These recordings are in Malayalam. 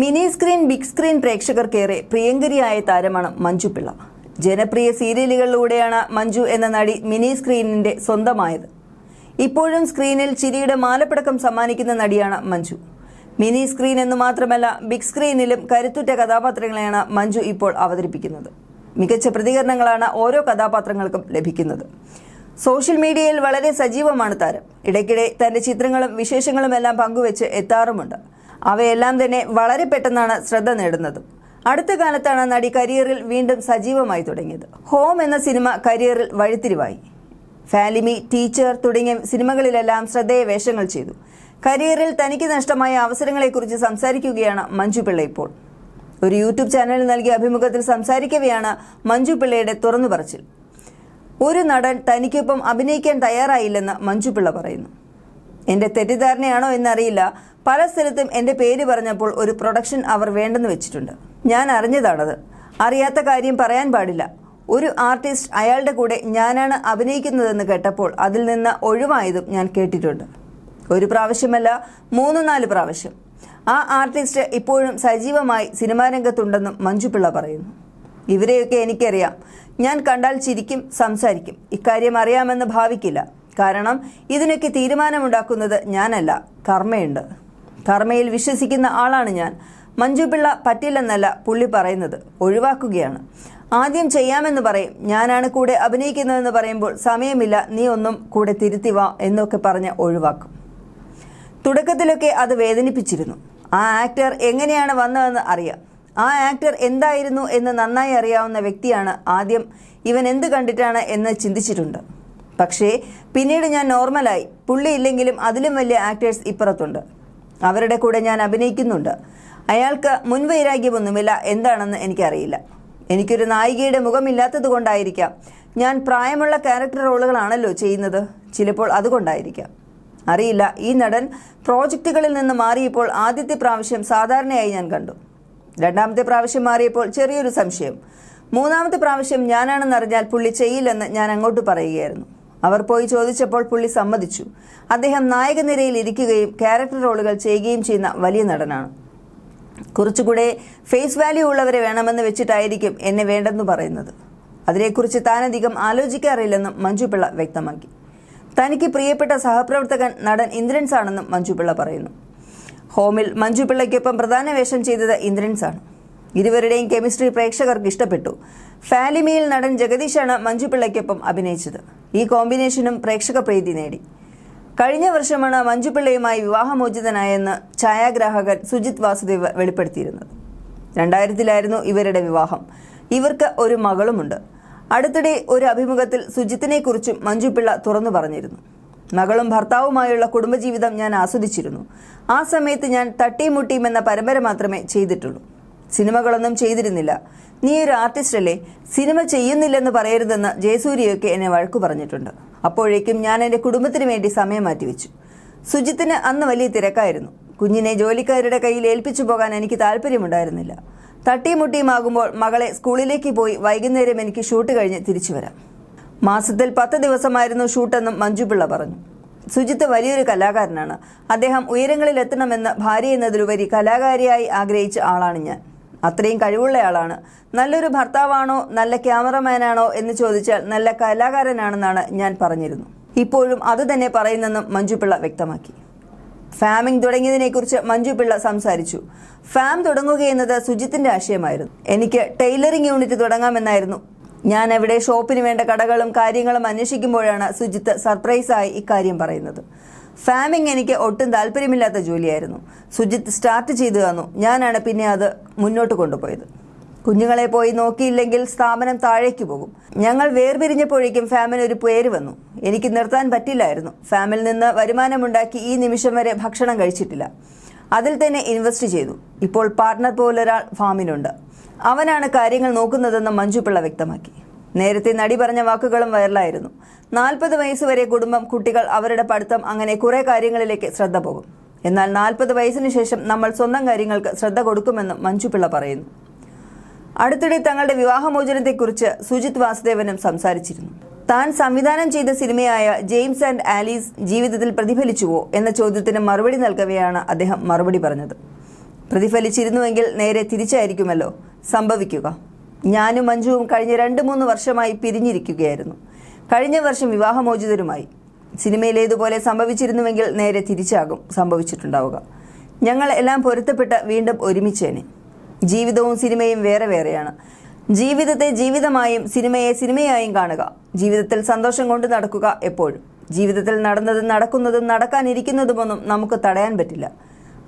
മിനി സ്ക്രീൻ ബിഗ് സ്ക്രീൻ പ്രേക്ഷകർക്കേറെ പ്രിയങ്കരിയായ താരമാണ് മഞ്ജു പിള്ള. ജനപ്രിയ സീരിയലുകളിലൂടെയാണ് മഞ്ജു എന്ന നടി മിനി സ്ക്രീനിന്റെ സ്വന്തമായത്. ഇപ്പോഴും സ്ക്രീനിൽ ചിരിയുടെ മാലപ്പടക്കം സമ്മാനിക്കുന്ന നടിയാണ് മഞ്ജു. മിനി സ്ക്രീൻ എന്ന് മാത്രമല്ല, ബിഗ് സ്ക്രീനിലും കരുത്തുറ്റ കഥാപാത്രങ്ങളെയാണ് മഞ്ജു ഇപ്പോൾ അവതരിപ്പിക്കുന്നത്. മികച്ച പ്രതികരണങ്ങളാണ് ഓരോ കഥാപാത്രങ്ങൾക്കും ലഭിക്കുന്നത്. സോഷ്യൽ മീഡിയയിൽ വളരെ സജീവമാണ് താരം. ഇടയ്ക്കിടെ തന്റെ ചിത്രങ്ങളും വിശേഷങ്ങളുമെല്ലാം പങ്കുവെച്ച് എത്താറുമുണ്ട്. അവയെല്ലാം തന്നെ വളരെ പെട്ടെന്നാണ് ശ്രദ്ധ നേടുന്നത്. അടുത്ത കാലത്താണ് നടി കരിയറിൽ വീണ്ടും സജീവമായി തുടങ്ങിയത്. ഹോം എന്ന സിനിമ കരിയറിൽ വഴിത്തിരിവായി. ഫാലിമി, ടീച്ചർ തുടങ്ങിയ സിനിമകളിലെല്ലാം ശ്രദ്ധേയ വേഷങ്ങൾ ചെയ്തു. കരിയറിൽ തനിക്ക് നഷ്ടമായ അവസരങ്ങളെക്കുറിച്ച് സംസാരിക്കുകയാണ് മഞ്ജു പിള്ള ഇപ്പോൾ. ഒരു യൂട്യൂബ് ചാനലിൽ നൽകിയ അഭിമുഖത്തിൽ സംസാരിക്കവെയാണ് മഞ്ജു പിള്ളയുടെ തുറന്നു പറച്ചിൽ. ഒരു നടൻ തനിക്കൊപ്പം അഭിനയിക്കാൻ തയ്യാറായില്ലെന്ന് മഞ്ജു പിള്ള പറയുന്നു. എന്റെ തെറ്റിദ്ധാരണയാണോ എന്നറിയില്ല, പല സ്ഥലത്തും എന്റെ പേര് പറഞ്ഞപ്പോൾ ഒരു പ്രൊഡക്ഷൻ അവർ വേണ്ടെന്ന് വെച്ചിട്ടുണ്ട്. ഞാൻ അറിഞ്ഞതാണത്. അറിയാത്ത കാര്യം പറയാൻ പാടില്ല. ഒരു ആർട്ടിസ്റ്റ് അയാളുടെ കൂടെ ഞാനാണ് അഭിനയിക്കുന്നതെന്ന് കേട്ടപ്പോൾ അതിൽ നിന്ന് ഒഴിവായതും ഞാൻ കേട്ടിട്ടുണ്ട്. ഒരു പ്രാവശ്യമല്ല, 3-4 പ്രാവശ്യം. ആ ആർട്ടിസ്റ്റ് ഇപ്പോഴും സജീവമായി സിനിമാ രംഗത്തുണ്ടെന്നും മഞ്ജു പിള്ള പറയുന്നു. ഇവരെയൊക്കെ എനിക്കറിയാം. ഞാൻ കണ്ടാൽ ചിരിക്കും, സംസാരിക്കും. ഇക്കാര്യം അറിയാമെന്ന് ഭാവിക്കില്ല. കാരണം ഇതിനൊക്കെ തീരുമാനമുണ്ടാക്കുന്നത് ഞാനല്ല, കർമ്മയുണ്ട്. കർമ്മയിൽ വിശ്വസിക്കുന്ന ആളാണ് ഞാൻ. മഞ്ജു പിള്ള പറ്റില്ലെന്നല്ല പുള്ളി പറയുന്നത്, ഒഴിവാക്കുകയാണ്. ആദ്യം ചെയ്യാമെന്ന് പറയും, ഞാനാണ് കൂടെ അഭിനയിക്കുന്നതെന്ന് പറയുമ്പോൾ സമയമില്ല, നീ ഒന്നും കൂടെ തിരുത്തി വാ എന്നൊക്കെ പറഞ്ഞ് ഒഴിവാക്കും. തുടക്കത്തിലൊക്കെ അത് വേദനിപ്പിച്ചിരുന്നു. ആ ആക്ടർ എങ്ങനെയാണ് വന്നതെന്ന് അറിയാം. ആ ആക്ടർ എന്തായിരുന്നു എന്ന് നന്നായി അറിയാവുന്ന വ്യക്തിയാണ്. ആദ്യം ഇവൻ എന്ത് കണ്ടിട്ടാണ് എന്ന് ചിന്തിച്ചിട്ടുണ്ട്. പക്ഷേ പിന്നീട് ഞാൻ നോർമലായി. പുള്ളി ഇല്ലെങ്കിലും അതിലും വലിയ ആക്ടേഴ്സ് ഇപ്പുറത്തുണ്ട്. അവരുടെ കൂടെ ഞാൻ അഭിനയിക്കുന്നുണ്ട്. അയാൾക്ക് മുൻവൈരാഗ്യമൊന്നുമില്ല. എന്താണെന്ന് എനിക്കറിയില്ല. എനിക്കൊരു നായികയുടെ മുഖമില്ലാത്തത് കൊണ്ടായിരിക്കാം. ഞാൻ പ്രായമുള്ള ക്യാരക്ടർ റോളുകളാണല്ലോ ചെയ്യുന്നത്. ചിലപ്പോൾ അതുകൊണ്ടായിരിക്കാം, അറിയില്ല. ഈ നടൻ പ്രോജക്റ്റുകളിൽ നിന്ന് മാറിയപ്പോൾ ആദ്യത്തെ പ്രാവശ്യം സാധാരണയായി ഞാൻ കണ്ടു. രണ്ടാമത്തെ പ്രാവശ്യം മാറിയപ്പോൾ ചെറിയൊരു സംശയം. മൂന്നാമത്തെ പ്രാവശ്യം ഞാനാണെന്നറിഞ്ഞാൽ പുള്ളി ചെയ്യില്ലെന്ന് ഞാൻ അങ്ങോട്ട് പറയുകയായിരുന്നു. അവർ പോയി ചോദിച്ചപ്പോൾ പുള്ളി സമ്മതിച്ചു. അദ്ദേഹം നായക നിരയിൽ ഇരിക്കുകയും ക്യാരക്ടർ റോളുകൾ ചെയ്യുകയും ചെയ്യുന്ന വലിയ നടനാണ്. കുറച്ചുകൂടെ ഫേസ് വാല്യൂ ഉള്ളവരെ വേണമെന്ന് വെച്ചിട്ടായിരിക്കും എന്നെ വേണ്ടെന്ന് പറയുന്നത്. അതിനെക്കുറിച്ച് താനധികം ആലോചിക്കാറില്ലെന്നും മഞ്ജു പിള്ള വ്യക്തമാക്കി. തനിക്ക് പ്രിയപ്പെട്ട സഹപ്രവർത്തകൻ നടൻ ഇന്ദ്രൻസ് ആണെന്നും മഞ്ജു പിള്ള പറയുന്നു. ഹോമിൽ മഞ്ജു പിള്ളയ്ക്കൊപ്പം പ്രധാന വേഷം ചെയ്തത് ഇന്ദ്രൻസ് ആണ്. ഇരുവരുടെയും കെമിസ്ട്രി പ്രേക്ഷകർക്ക് ഇഷ്ടപ്പെട്ടു. ഫാലിമിയിൽ നടൻ ജഗദീഷാണ് മഞ്ജു പിള്ളയ്ക്കൊപ്പം അഭിനയിച്ചത്. ഈ കോമ്പിനേഷനും പ്രേക്ഷക പ്രീതി നേടി. കഴിഞ്ഞ വർഷമാണ് മഞ്ജു പിള്ളയുമായി വിവാഹമോചിതനായെന്ന് ഛായാഗ്രാഹകൻ സുജിത് വാസുദേവ് വെളിപ്പെടുത്തിയിരുന്നത്. 2000-ലായിരുന്നു ഇവരുടെ വിവാഹം. ഇവർക്ക് ഒരു മകളുമുണ്ട്. അടുത്തിടെ ഒരു അഭിമുഖത്തിൽ സുജിത്തിനെ കുറിച്ചും മഞ്ജു പിള്ള തുറന്നു പറഞ്ഞിരുന്നു. മകളും ഭർത്താവുമായുള്ള കുടുംബജീവിതം ഞാൻ ആസ്വദിച്ചിരുന്നു. ആ സമയത്ത് ഞാൻ തട്ടിയും മുട്ടിയും എന്ന പരമ്പര മാത്രമേ ചെയ്തിട്ടുള്ളൂ. സിനിമകളൊന്നും ചെയ്തിരുന്നില്ല. നീ ഒരു ആർട്ടിസ്റ്റ് അല്ലേ, സിനിമ ചെയ്യുന്നില്ലെന്ന് പറയരുതെന്ന് ജയസൂര്യയൊക്കെ എന്നെ വഴക്കു പറഞ്ഞിട്ടുണ്ട്. അപ്പോഴേക്കും ഞാൻ എൻ്റെ കുടുംബത്തിന് വേണ്ടി സമയം മാറ്റിവെച്ചു. സുജിത്തിന് അന്ന് വലിയ തിരക്കായിരുന്നു. കുഞ്ഞിനെ ജോലിക്കാരുടെ കയ്യിൽ ഏൽപ്പിച്ചു പോകാൻ എനിക്ക് താല്പര്യമുണ്ടായിരുന്നില്ല. തട്ടിയും മുട്ടിയുമാകുമ്പോൾ മകളെ സ്കൂളിലേക്ക് പോയി വൈകുന്നേരം എനിക്ക് ഷൂട്ട് കഴിഞ്ഞ് തിരിച്ചു വരാം. മാസത്തിൽ 10 ദിവസമായിരുന്നു ഷൂട്ടെന്നും മഞ്ജു പിള്ള പറഞ്ഞു. സുജിത്ത് വലിയൊരു കലാകാരനാണ്. അദ്ദേഹം ഉയരങ്ങളിൽ എത്തണമെന്ന് ഭാര്യ എന്നതിലുപരി കലാകാരിയായി ആഗ്രഹിച്ച ആളാണ് ഞാൻ. അത്രയും കഴിവുള്ളയാളാണ്. നല്ലൊരു ഭർത്താവാണോ നല്ല ക്യാമറമാനാണോ എന്ന് ചോദിച്ചാൽ നല്ല കലാകാരനാണെന്നാണ് ഞാൻ പറഞ്ഞിരുന്നു. ഇപ്പോഴും അത് തന്നെ പറയുന്നെന്നും മഞ്ജു പിള്ള വ്യക്തമാക്കി. ഫാമിംഗ് തുടങ്ങിയതിനെക്കുറിച്ച് മഞ്ജു പിള്ള സംസാരിച്ചു. ഫാം തുടങ്ങുകയെന്നത് സുജിത്തിന്റെ ആശയമായിരുന്നു. എനിക്ക് ടൈലറിംഗ് യൂണിറ്റ് തുടങ്ങാമെന്നായിരുന്നു. ഞാൻ അവിടെ ഷോപ്പിന് വേണ്ട കടകളും കാര്യങ്ങളും അന്വേഷിക്കുമ്പോഴാണ് സുജിത്ത് സർപ്രൈസായി ഇക്കാര്യം പറയുന്നത്. ഫാമിംഗ് എനിക്ക് ഒട്ടും താല്പര്യമില്ലാത്ത ജോലിയായിരുന്നു. സുജിത്ത് സ്റ്റാർട്ട് ചെയ്തു തന്നു. ഞാനാണ് പിന്നെ അത് മുന്നോട്ട് കൊണ്ടുപോയത്. കുഞ്ഞുങ്ങളെ പോയി നോക്കിയില്ലെങ്കിൽ സ്ഥാപനം താഴേക്ക് പോകും. ഞങ്ങൾ വേർപിരിഞ്ഞപ്പോഴേക്കും ഫാമിന് ഒരു പേര് വന്നു. എനിക്ക് നിർത്താൻ പറ്റില്ലായിരുന്നു. ഫാമിൽ നിന്ന് വരുമാനമുണ്ടാക്കി ഈ നിമിഷം വരെ ഭക്ഷണം കഴിച്ചിട്ടില്ല. അതിൽ തന്നെ ഇൻവെസ്റ്റ് ചെയ്തു. ഇപ്പോൾ പാർട്ട്ണർ പോലൊരാൾ ഫാമിനുണ്ട്. അവനാണ് കാര്യങ്ങൾ നോക്കുന്നതെന്ന് മഞ്ജു പിള്ള വ്യക്തമാക്കി. നേരത്തെ നടി പറഞ്ഞ വാക്കുകളും വൈറലായിരുന്നു. 40 വയസ്സ് വരെ കുടുംബം, കുട്ടികൾ, അവരുടെ പഠിത്തം, അങ്ങനെ കുറെ കാര്യങ്ങളിലേക്ക് ശ്രദ്ധ പോകും. എന്നാൽ 40 വയസ്സിന് ശേഷം നമ്മൾ സ്വന്തം കാര്യങ്ങൾക്ക് ശ്രദ്ധ കൊടുക്കുമെന്നും മഞ്ജു പിള്ള പറയുന്നു. അടുത്തിടെ തങ്ങളുടെ വിവാഹമോചനത്തെക്കുറിച്ച് സുജിത് വാസുദേവനും സംസാരിച്ചിരുന്നു. താൻ സംവിധാനം ചെയ്ത സിനിമയായ ജെയിംസ് ആൻഡ് ആലീസ് ജീവിതത്തിൽ പ്രതിഫലിച്ചുവോ എന്ന ചോദ്യത്തിന് മറുപടി നൽകവെയാണ് അദ്ദേഹം മറുപടി പറഞ്ഞത്. പ്രതിഫലിച്ചിരുന്നുവെങ്കിൽ നേരെ തിരിച്ചായിരിക്കുമല്ലോ സംഭവിക്കുക. ഞാനും മഞ്ജുവും കഴിഞ്ഞ 2-3 വർഷമായി പിരിഞ്ഞിരിക്കുകയായിരുന്നു. കഴിഞ്ഞ വർഷം വിവാഹമോചിതരുമായി. സിനിമയിലേതുപോലെ സംഭവിച്ചിരുന്നുവെങ്കിൽ നേരെ തിരിച്ചാകും സംഭവിച്ചിട്ടുണ്ടാവുക. ഞങ്ങൾ എല്ലാം പൊരുത്തപ്പെട്ട് വീണ്ടും ഒരുമിച്ചേനെ. ജീവിതവും സിനിമയും വേറെ വേറെയാണ്. ജീവിതത്തെ ജീവിതമായും സിനിമയെ സിനിമയായും കാണുക. ജീവിതത്തിൽ സന്തോഷം കൊണ്ട് നടക്കുക എപ്പോഴും. ജീവിതത്തിൽ നടന്നതും നടക്കുന്നതും നടക്കാനിരിക്കുന്നതുമൊന്നും നമുക്ക് തടയാൻ പറ്റില്ല.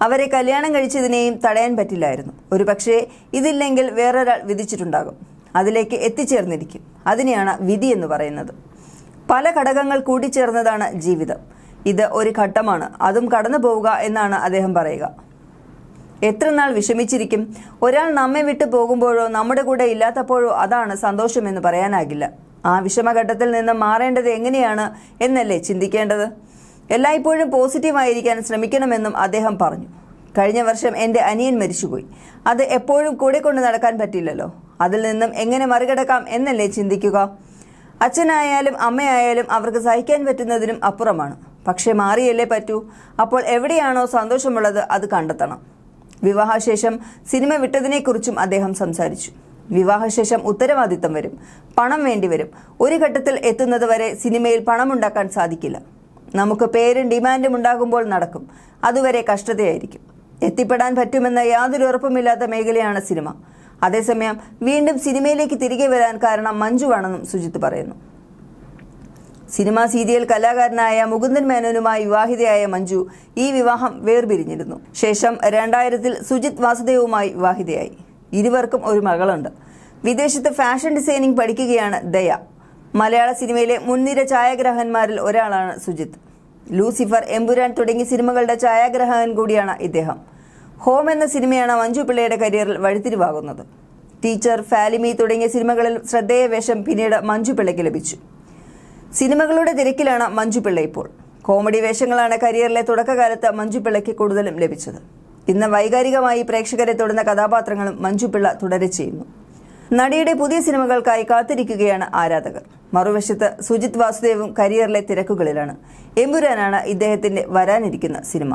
അവരെ കല്യാണം കഴിച്ചതിനെയും തടയാൻ പറ്റില്ലായിരുന്നു. ഒരു പക്ഷേ ഇതില്ലെങ്കിൽ വേറൊരാൾ വിധിച്ചിട്ടുണ്ടാകും. അതിലേക്ക് എത്തിച്ചേർന്നിരിക്കും. അതിനെയാണ് വിധി എന്ന് പറയുന്നത്. പല ഘടകങ്ങൾ കൂടിച്ചേർന്നതാണ് ജീവിതം. ഇത് ഒരു ഘട്ടമാണ്, അതും കടന്നു പോവുക എന്നാണ് അദ്ദേഹം പറയുക. എത്ര നാൾ വിഷമിച്ചിരിക്കും? ഒരാൾ നമ്മെ വിട്ടു പോകുമ്പോഴോ നമ്മുടെ കൂടെ ഇല്ലാത്തപ്പോഴോ അതാണ് സന്തോഷമെന്ന് പറയാനാകില്ല. ആ വിഷമഘട്ടത്തിൽ നിന്ന് മാറേണ്ടത് എങ്ങനെയാണ് എന്നല്ലേ ചിന്തിക്കേണ്ടത്. എല്ലായ്പ്പോഴും പോസിറ്റീവായിരിക്കാൻ ശ്രമിക്കണമെന്നും അദ്ദേഹം പറഞ്ഞു. കഴിഞ്ഞ വർഷം എൻ്റെ അനിയൻ മരിച്ചുപോയി. അത് എപ്പോഴും കൂടെ കൊണ്ട് നടക്കാൻ പറ്റില്ലല്ലോ. അതിൽ നിന്നും എങ്ങനെ മറികടക്കാം എന്നല്ലേ ചിന്തിക്കുക. അച്ഛനായാലും അമ്മയായാലും അവർക്ക് സഹിക്കാൻ പറ്റുന്നതിനും അപ്പുറമാണ്. പക്ഷെ മാറിയല്ലേ പറ്റൂ. അപ്പോൾ എവിടെയാണോ സന്തോഷമുള്ളത് അത് കണ്ടെത്തണം. വിവാഹശേഷം സിനിമ വിട്ടതിനെക്കുറിച്ചും അദ്ദേഹം സംസാരിച്ചു. വിവാഹശേഷം ഉത്തരവാദിത്തം വരും, പണം വേണ്ടിവരും. ഒരു ഘട്ടത്തിൽ എത്തുന്നത് വരെ സിനിമയിൽ പണമുണ്ടാക്കാൻ സാധിക്കില്ല. നമുക്ക് പേരും ഡിമാൻഡും ഉണ്ടാകുമ്പോൾ നടക്കും. അതുവരെ കഷ്ടതയായിരിക്കും. എത്തിപ്പെടാൻ പറ്റുമെന്ന യാതൊരു ഉറപ്പുമില്ലാത്ത മേഖലയാണ് സിനിമ. അതേസമയം വീണ്ടും സിനിമയിലേക്ക് തിരികെ വരാൻ കാരണം മഞ്ജുവാണെന്നും സുജിത്ത് പറയുന്നു. സിനിമാ സീരിയൽ കലാകാരനായ മുകുന്ദൻ മേനോനുമായി വിവാഹിതയായ മഞ്ജു ഈ വിവാഹം വേർപിരിഞ്ഞിരുന്നു. ശേഷം 2000-ൽ സുജിത് വാസുദേവുമായി വിവാഹിതയായി. ഇരുവർക്കും ഒരു മകളുണ്ട്. വിദേശത്ത് ഫാഷൻ ഡിസൈനിങ് പഠിക്കുകയാണ് ദയ. മലയാള സിനിമയിലെ മുൻനിര ഛായാഗ്രാഹകന്മാരിൽ ഒരാളാണ് സുജിത്ത്. ലൂസിഫർ, എമ്പുരാൻ തുടങ്ങിയ സിനിമകളുടെ ഛായാഗ്രാഹകൻ കൂടിയാണ് ഇദ്ദേഹം. ഹോം എന്ന സിനിമയാണ് മഞ്ജു പിള്ളയുടെ കരിയറിൽ വഴിത്തിരിവാകുന്നത്. ടീച്ചർ, ഫാലിമി തുടങ്ങിയ സിനിമകളിൽ ശ്രദ്ധേയ വേഷം പിന്നീട് മഞ്ജു പിള്ളയ്ക്ക് ലഭിച്ചു. സിനിമകളുടെ തിരക്കിലാണ് മഞ്ജു പിള്ള ഇപ്പോൾ. കോമഡി വേഷങ്ങളാണ് കരിയറിലെ തുടക്കകാലത്ത് മഞ്ജു പിള്ളയ്ക്ക് കൂടുതലും ലഭിച്ചത്. ഇന്ന് വൈകാരികമായി പ്രേക്ഷകരെ തൊടുന്ന കഥാപാത്രങ്ങളും മഞ്ജു പിള്ള തുടരെ ചെയ്യുന്നു. നടിയുടെ പുതിയ സിനിമകൾക്കായി കാത്തിരിക്കുകയാണ് ആരാധകർ. മറുവശത്ത് സുജിത് വാസുദേവും കരിയറിലെ തിരക്കുകളിലാണ്. എമ്പുരാനാണ് ഇദ്ദേഹത്തിന്റെ വരാനിരിക്കുന്ന സിനിമ.